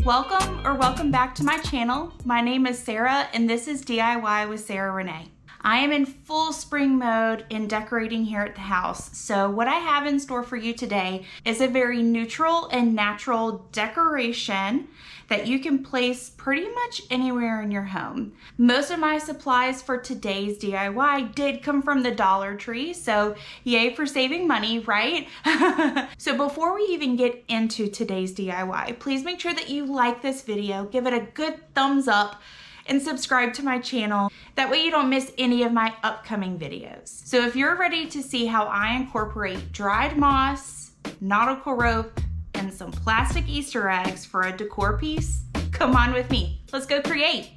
Welcome back to my channel. My name is Sarah and this is DIY with Sarah Renee. I am in full spring mode in decorating here at the house. So what I have in store for you today is a very neutral and natural decoration that you can place pretty much anywhere in your home. Most of my supplies for today's DIY did come from the Dollar Tree, so yay for saving money, right? So before we even get into today's DIY, please make sure that you like this video, give it a good thumbs up, and subscribe to my channel. That way you don't miss any of my upcoming videos. So if you're ready to see how I incorporate dried moss, nautical rope, and some plastic Easter eggs for a decor piece, come on with me. Let's go create.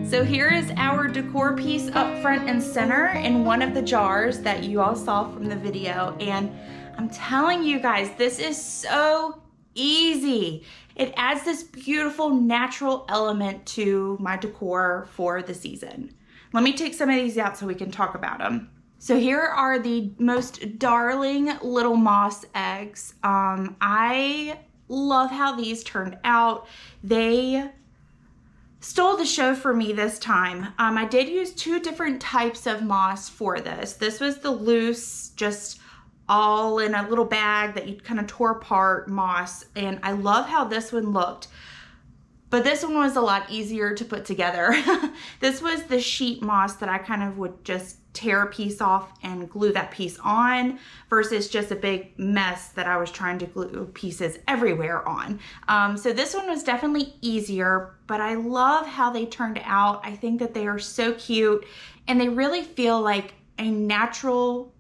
So here is our decor piece up front and center in one of the jars that you all saw from the video. And I'm telling you guys, this is so easy. It adds this beautiful natural element to my decor for the season. Let me take some of these out so we can talk about them. So here are the most darling little moss eggs. I love how these turned out. They stole the show for me this time. I did use two different types of moss for this. This was the loose, just all in a little bag that you kind of tore apart moss, and I love how this one looked. But this one was a lot easier to put together. This was the sheet moss that I kind of would just tear a piece off and glue that piece on versus just a big mess that I was trying to glue pieces everywhere on. So this one was definitely easier, but I love how they turned out. I think that they are so cute and they really feel like a natural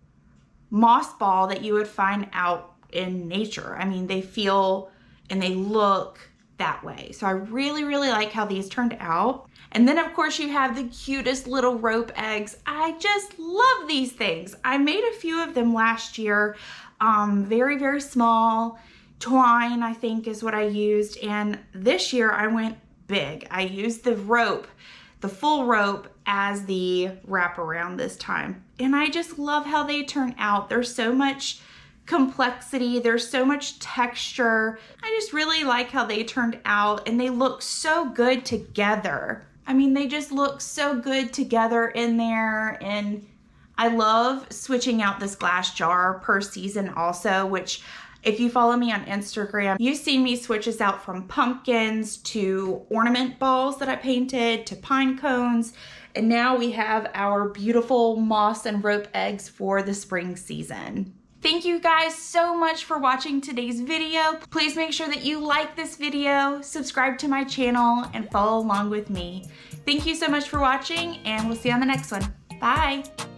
moss ball that you would find out in nature. I mean, they feel and they look that way. So I really, really like how these turned out. And then of course you have the cutest little rope eggs. I just love these things. I made a few of them last year, very, very small. Twine, I think, is what I used. And this year I went big. I used the rope, the full rope, as the wraparound this time. And I just love how they turn out. There's so much complexity, there's so much texture. I just really like how they turned out, and they look so good together. I mean, they just look so good together in there, and I love switching out this glass jar per season also, which if you follow me on Instagram, you've seen me switch this out from pumpkins to ornament balls that I painted to pine cones. And now we have our beautiful moss and rope eggs for the spring season. Thank you guys so much for watching today's video. Please make sure that you like this video, subscribe to my channel, and follow along with me. Thank you so much for watching, and we'll see you on the next one. Bye.